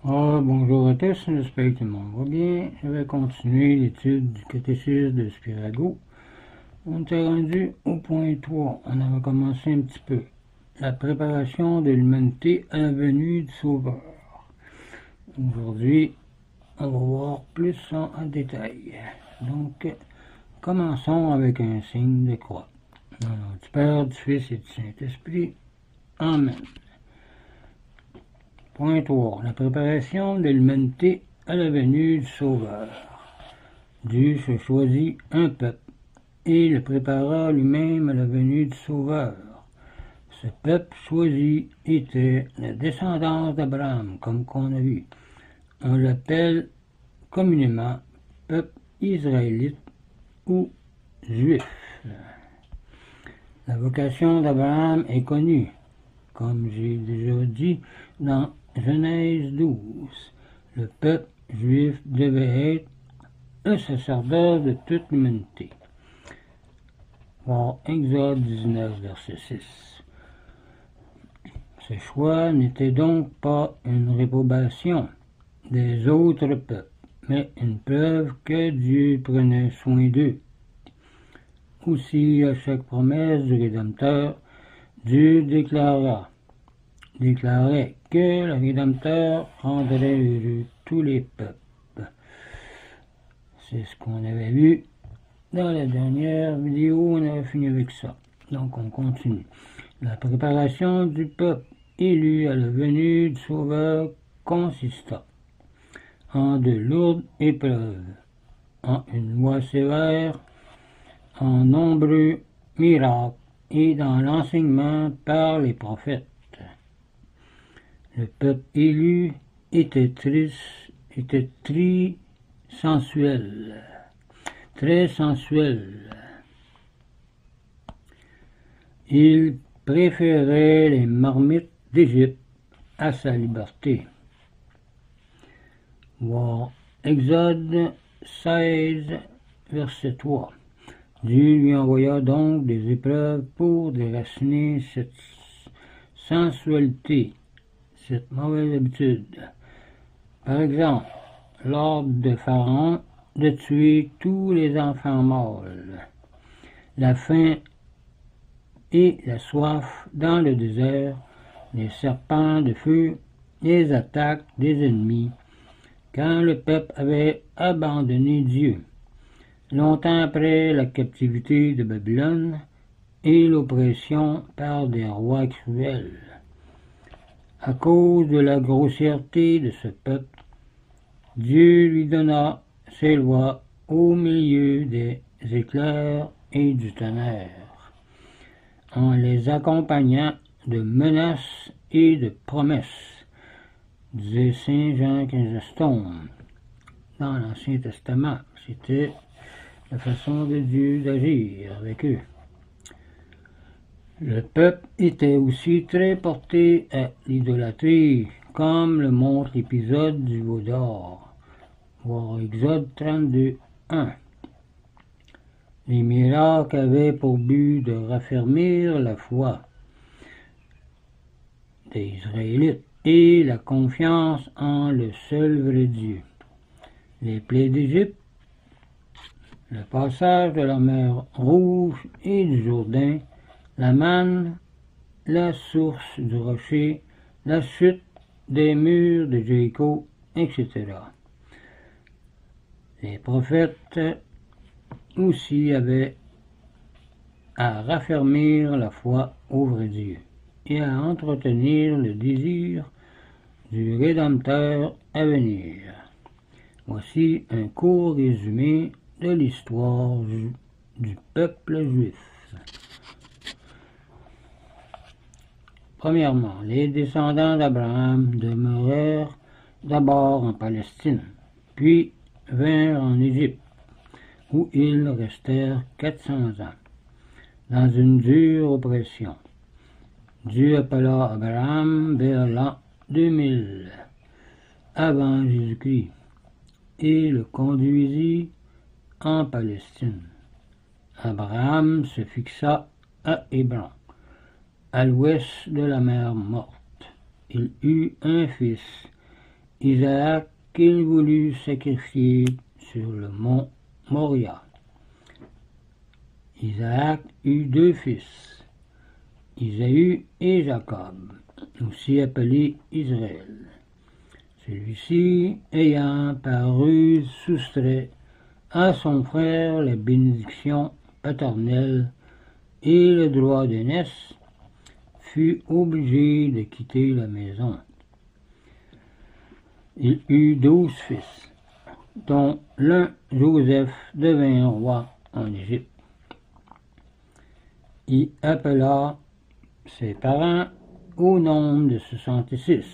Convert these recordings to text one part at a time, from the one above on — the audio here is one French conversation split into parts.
Bonjour à tous, j'espère que tout le monde va bien. Je vais continuer l'étude du catéchisme de Spirago. On était rendu au point 3. On avait commencé un petit peu. La préparation de l'humanité à la venue du Sauveur. Aujourd'hui, on va voir plus en détail. Donc, commençons avec un signe de croix. Au nom du Père, du Fils et du Saint-Esprit. Amen. Point 3. La préparation de l'humanité à la venue du Sauveur. Dieu se choisit un peuple et le prépara lui-même à la venue du Sauveur. Ce peuple choisi était la descendance d'Abraham, comme qu'on a vu. On l'appelle communément peuple israélite ou juif. La vocation d'Abraham est connue, comme j'ai déjà dit dans Genèse 12. Le peuple juif devait être le sacerdoce de toute l'humanité. Voir Exode 19, verset 6. Ce choix n'était donc pas une réprobation des autres peuples, mais une preuve que Dieu prenait soin d'eux. Aussi, à chaque promesse du Rédempteur, Dieu déclarait que le Rédempteur rendrait heureux tous les peuples. C'est ce qu'on avait vu dans la dernière vidéo, on avait fini avec ça. Donc on continue. La préparation du peuple élu à la venue du Sauveur consista en de lourdes épreuves, en une loi sévère, en nombreux miracles et dans l'enseignement par les prophètes. Le peuple élu était très sensuel. Il préférait les marmites d'Égypte à sa liberté. Voir Exode 16, verset 3. Dieu lui envoya donc des épreuves pour déraciner cette sensualité, cette mauvaise habitude. Par exemple, l'ordre de Pharaon de tuer tous les enfants mâles, la faim et la soif dans le désert, les serpents de feu, les attaques des ennemis, quand le peuple avait abandonné Dieu, longtemps après la captivité de Babylone et l'oppression par des rois cruels. À cause de la grossièreté de ce peuple, Dieu lui donna ses lois au milieu des éclairs et du tonnerre, en les accompagnant de menaces et de promesses, disait Saint Jean Chrysostome dans l'Ancien Testament. C'était la façon de Dieu d'agir avec eux. Le peuple était aussi très porté à l'idolâtrie, comme le montre l'épisode du veau d'or. Voir Exode 32, 1. Les miracles avaient pour but de raffermir la foi des Israélites et la confiance en le seul vrai Dieu. Les plaies d'Égypte, le passage de la mer Rouge et du Jourdain, la manne, la source du rocher, la chute des murs de Jéricho, etc. Les prophètes aussi avaient à raffermir la foi au vrai Dieu et à entretenir le désir du Rédempteur à venir. Voici un court résumé de l'histoire du peuple juif. Premièrement, les descendants d'Abraham demeurèrent d'abord en Palestine, puis vinrent en Égypte, où ils restèrent 400 ans, dans une dure oppression. Dieu appela Abraham vers l'an 2000, avant Jésus-Christ, et le conduisit en Palestine. Abraham se fixa à Hébron, à l'ouest de la mer Morte. Il eut un fils, Isaac qu'il voulut sacrifier sur le mont Moria. Isaac eut 2 fils, Isaü et Jacob, aussi appelé Israël. Celui-ci, ayant par ruse soustrait à son frère la bénédiction paternelle et le droit d'aînesse, fut obligé de quitter la maison. Il eut 12 fils, dont l'un, Joseph, devint roi en Égypte. Il appela ses parents au nombre de 66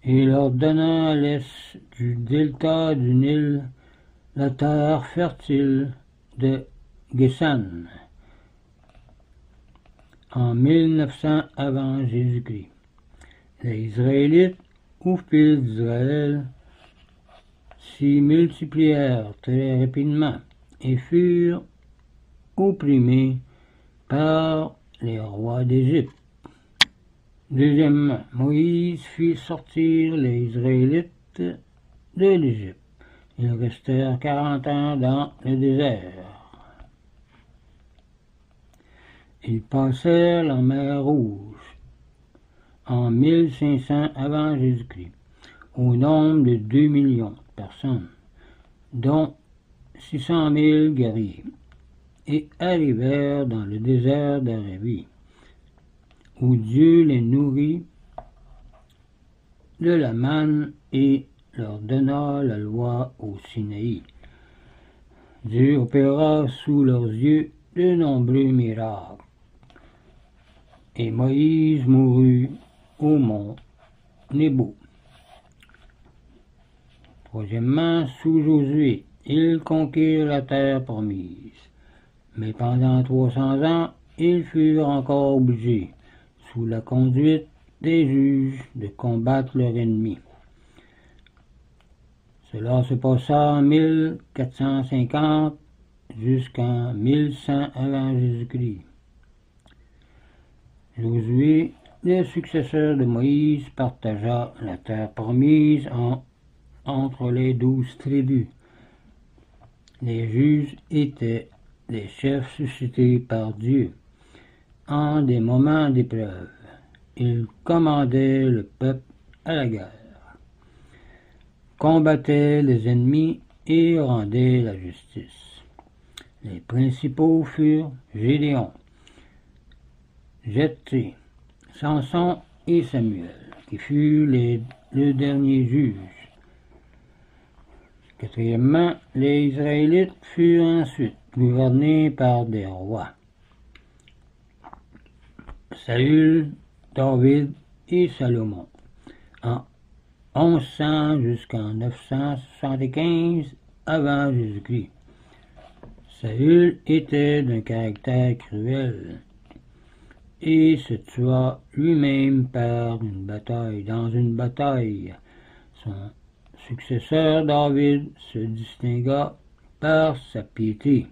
et leur donna à l'est du delta du Nil la terre fertile de Géshan en 1900 avant Jésus-Christ. Les Israélites, ou fils d'Israël, s'y multiplièrent très rapidement et furent opprimés par les rois d'Égypte. Deuxièmement, Moïse fit sortir les Israélites de l'Égypte. Ils restèrent 40 ans dans le désert. Ils passèrent la mer Rouge en 1500 avant Jésus-Christ, au nombre de 2 millions de personnes, dont 600 000 guerriers, et arrivèrent dans le désert d'Arabie, où Dieu les nourrit de la manne et leur donna la loi au Sinaï. Dieu opéra sous leurs yeux de nombreux miracles. Et Moïse mourut au mont Nebo. Troisièmement, sous Josué, ils conquirent la terre promise. Mais pendant 300 ans, ils furent encore obligés, sous la conduite des juges, de combattre leur ennemi. Cela se passa en 1450 jusqu'en 1100 avant Jésus-Christ. Josué, le successeur de Moïse, partagea la terre promise entre les 12 tribus. Les juges étaient des chefs suscités par Dieu en des moments d'épreuve. Ils commandaient le peuple à la guerre, combattaient les ennemis et rendaient la justice. Les principaux furent Gédéon, Jephthé, Samson et Samuel, qui fut le dernier juge. Quatrièmement, les Israélites furent ensuite gouvernés par des rois. Saül, David et Salomon, en 1100 jusqu'en 975 avant Jésus-Christ. Saül était d'un caractère cruel et se tua lui-même dans une bataille. Son successeur David se distingua par sa piété.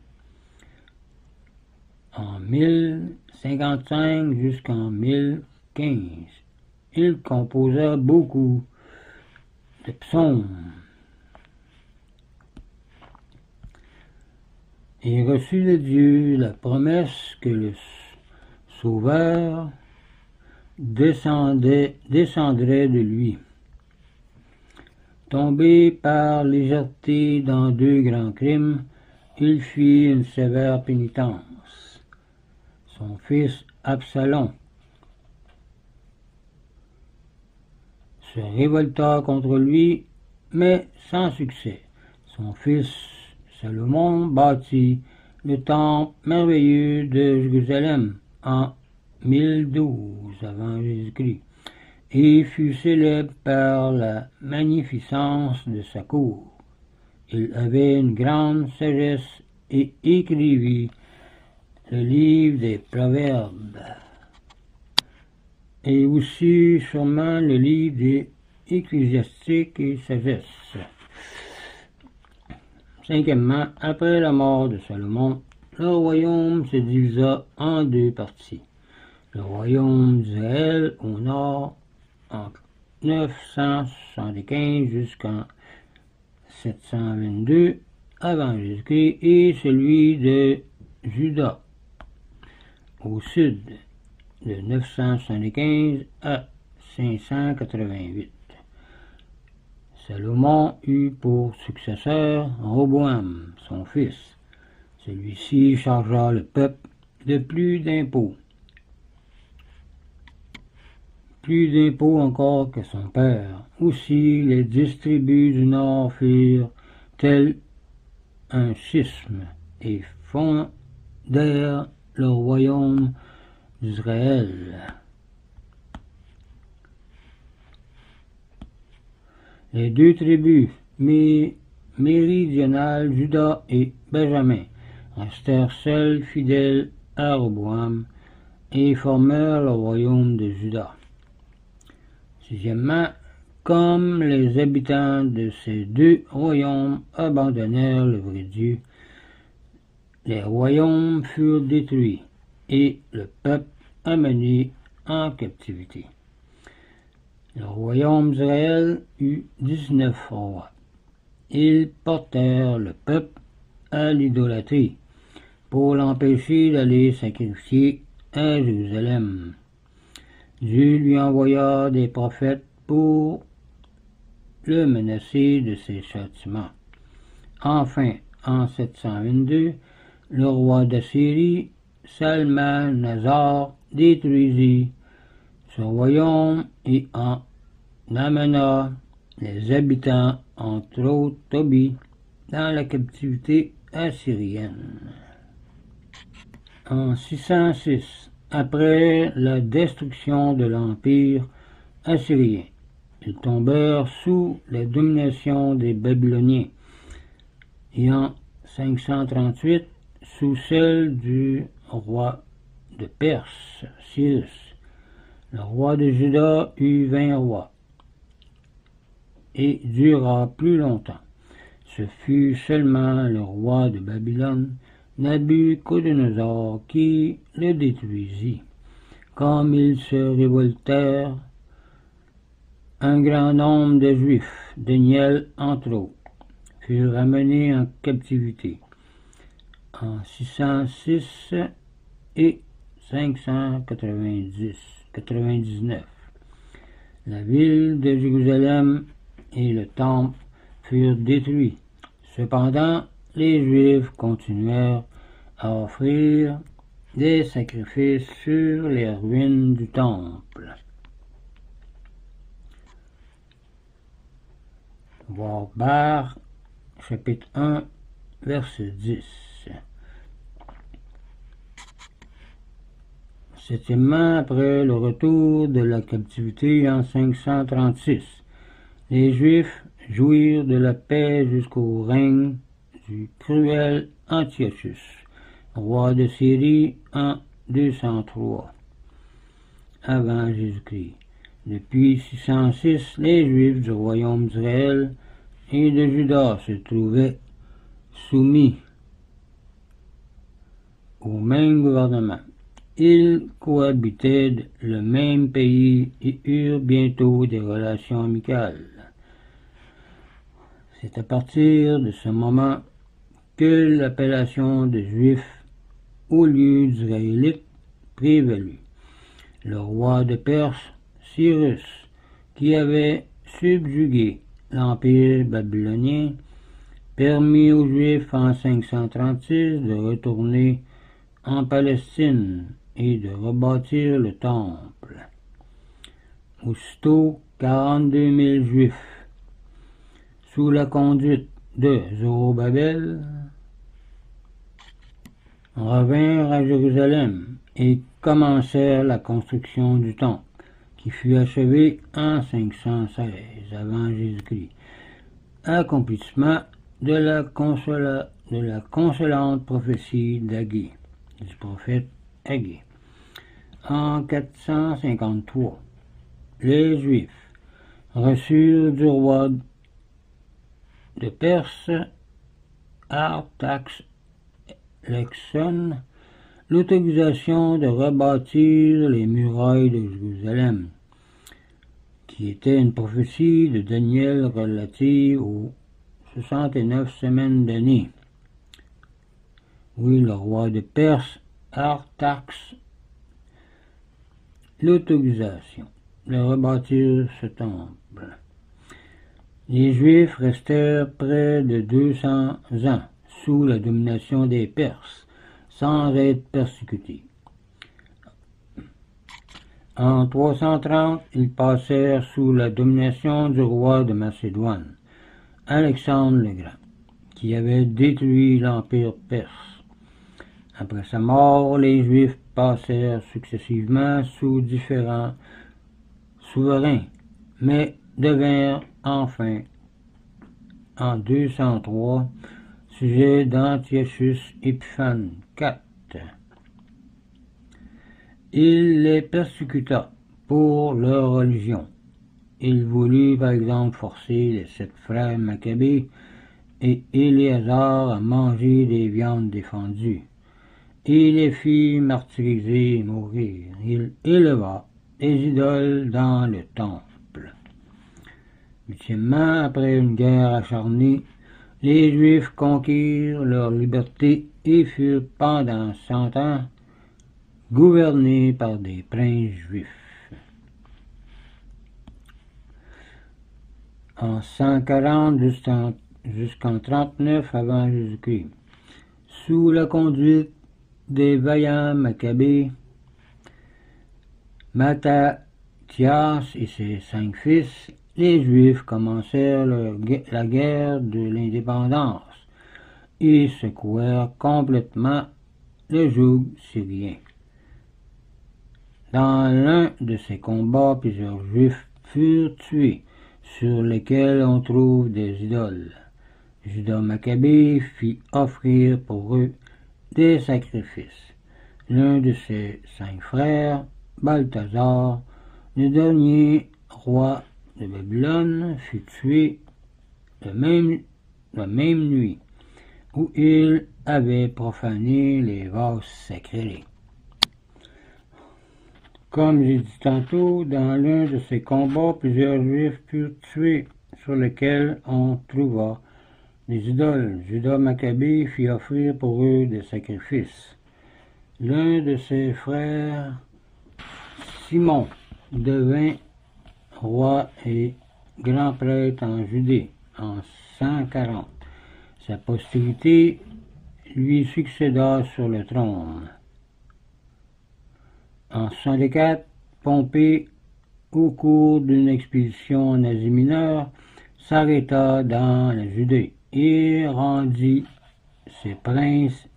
En 1055 jusqu'en 1015, il composa beaucoup de psaumes et reçut de Dieu la promesse que le Sauveur descendrait de lui. Tombé par légèreté dans 2 grands crimes, il fit une sévère pénitence. Son fils Absalom se révolta contre lui, mais sans succès. Son fils Salomon bâtit le temple merveilleux de Jérusalem en 1012 avant Jésus-Christ et fut célèbre par la magnificence de sa cour. Il avait une grande sagesse et écrivit le livre des Proverbes et aussi sûrement le livre des Ecclésiastiques et Sagesse. Cinquièmement, après la mort de Salomon, le royaume se divisa en 2 parties. Le royaume d'Israël au nord, entre 975 jusqu'en 722 avant Jésus-Christ et celui de Juda au sud de 975 à 588. Salomon eut pour successeur Roboam, son fils. Celui-ci chargea le peuple de plus d'impôts encore que son père. Aussi les 10 tribus du nord firent tel un schisme et fondèrent le royaume d'Israël. Les 2 tribus méridionales, Juda et Benjamin, restèrent seuls fidèles à Roboam et formèrent le royaume de Juda. Sixièmement, comme les habitants de ces 2 royaumes abandonnèrent le vrai Dieu, les royaumes furent détruits et le peuple amené en captivité. Le royaume d'Israël eut 19 rois. Ils portèrent le peuple à l'idolâtrie pour l'empêcher d'aller sacrifier à Jérusalem. Dieu lui envoya des prophètes pour le menacer de ses châtiments. Enfin, en 722, le roi d'Assyrie, Salmanasar, détruisit ce royaume et en amena les habitants, entre autres Tobie, dans la captivité assyrienne. En 606, après la destruction de l'empire assyrien, ils tombèrent sous la domination des Babyloniens, et en 538, sous celle du roi de Perse, Cyrus. Le roi de Juda eut 20 rois, et dura plus longtemps. Ce fut seulement le roi de Babylone, Nabuchodonosor, qui le détruisit. Comme ils se révoltèrent, un grand nombre de Juifs, Daniel entre autres, furent ramenés en captivité en 606 et 599. La ville de Jérusalem et le temple furent détruits. Cependant, les Juifs continuèrent à offrir des sacrifices sur les ruines du temple. Voir Bar, chapitre 1, verset 10. Septièmement, après le retour de la captivité en 536, les Juifs jouirent de la paix jusqu'au règne du cruel Antiochus, roi de Syrie, en 203 avant Jésus-Christ. Depuis 606, les Juifs du royaume d'Israël et de Juda se trouvaient soumis au même gouvernement. Ils cohabitaient le même pays et eurent bientôt des relations amicales. C'est à partir de ce moment que l'appellation de Juifs au lieu d'Israélites prévalut. Le roi de Perse, Cyrus, qui avait subjugué l'empire babylonien, permit aux Juifs en 536 de retourner en Palestine et de rebâtir le temple. Aussitôt, 42 000 Juifs, sous la conduite de Zorobabel, revinrent à Jérusalem et commencèrent la construction du temple, qui fut achevé en 516 avant Jésus-Christ, accomplissement de la consolante prophétie d'Agé, du prophète Agé. En 453, les Juifs reçurent du roi de Perse, Artaxerxès, l'autorisation de rebâtir les murailles de Jérusalem, qui était une prophétie de Daniel relative aux 69 semaines d'année. Oui, le roi de Perse, Artax, l'autorisation de rebâtir ce temple. Les Juifs restèrent près de 200 ans sous la domination des Perses, sans être persécutés. En 330, ils passèrent sous la domination du roi de Macédoine, Alexandre le Grand, qui avait détruit l'empire perse. Après sa mort, les Juifs passèrent successivement sous différents souverains, mais devinrent enfin, en 203, sujet d'Antiochus Épiphane IV. Il les persécuta pour leur religion. Il voulut par exemple forcer les 7 frères Maccabées et Éléazar à manger des viandes défendues. Il les fit martyriser et mourir. Il éleva des idoles dans le temple. Huitièmement, après une guerre acharnée, les Juifs conquirent leur liberté et furent pendant 100 ans gouvernés par des princes juifs. En 140 jusqu'en 39 avant Jésus-Christ, sous la conduite des vaillants Maccabées, Mattathias et ses 5 fils, les Juifs commencèrent la guerre de l'indépendance et secouèrent complètement le joug syrien. Dans l'un de ces combats, plusieurs Juifs furent tués, sur lesquels on trouve des idoles. Judas Maccabée fit offrir pour eux des sacrifices. L'un de ses 5 frères, Balthazar, le dernier roi de Babylone, fut tué la même nuit où il avait profané les vases sacrés. Comme j'ai dit tantôt, dans l'un de ces combats, plusieurs Juifs furent tués, sur lesquels on trouva des idoles. Judas Maccabée fit offrir pour eux des sacrifices. L'un de ses frères, Simon, devint roi et grand prêtre en Judée en 140. Sa postérité lui succéda sur le trône. En 64, Pompée, au cours d'une expédition en Asie mineure, s'arrêta dans la Judée et rendit ses princes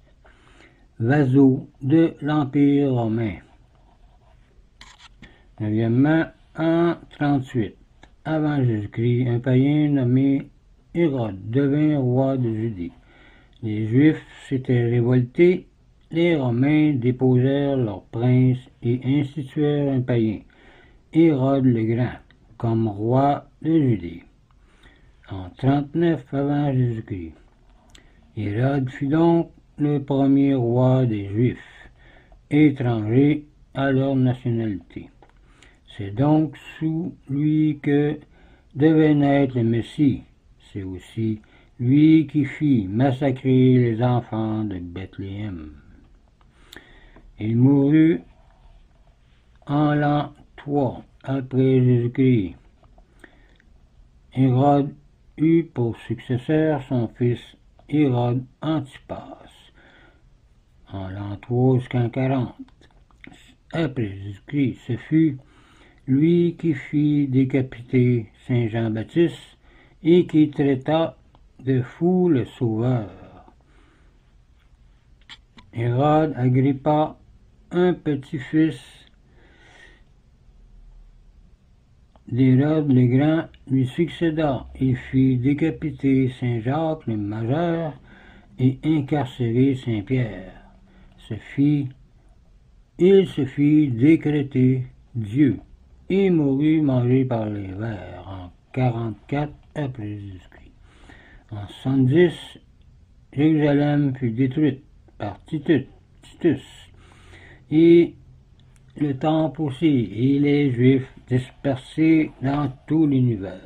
vassaux de l'Empire romain. Neuvièmement, en 38, avant Jésus-Christ, un païen nommé Hérode devint roi de Judée. Les Juifs s'étaient révoltés. Les Romains déposèrent leur prince et instituèrent un païen, Hérode le Grand, comme roi de Judée, en 39 avant Jésus-Christ. Hérode fut donc le premier roi des Juifs, étrangers à leur nationalité. C'est donc sous lui que devait naître le Messie. C'est aussi lui qui fit massacrer les enfants de Bethléem. Il mourut en l'an 3 après Jésus-Christ. Hérode eut pour successeur son fils Hérode Antipas en l'an 3 jusqu'en 40. Après Jésus-Christ, ce fut lui qui fit décapiter Saint Jean-Baptiste et qui traita de fou le Sauveur. Hérode Agrippa, un petit-fils d'Hérode le Grand, lui succéda et fit décapiter Saint Jacques le Majeur et incarcérer Saint Pierre. Il se fit décréter Dieu et mourut mangé par les vers en 44 après Jésus-Christ. En 70, Jérusalem fut détruite par Titus, et le temple aussi, et les Juifs dispersés dans tout l'univers.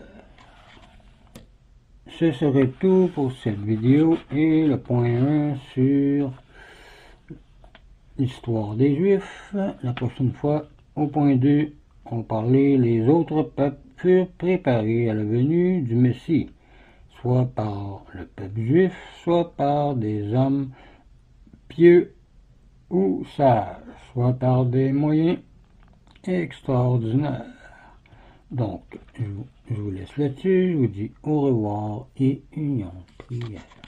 Ce serait tout pour cette vidéo et le point 1 sur l'histoire des Juifs. La prochaine fois, au point 2, on va parler les autres peuples furent préparés à la venue du Messie, soit par le peuple juif, soit par des hommes pieux ou sages, soit par des moyens extraordinaires. Donc, je vous laisse là-dessus, je vous dis au revoir et union prière.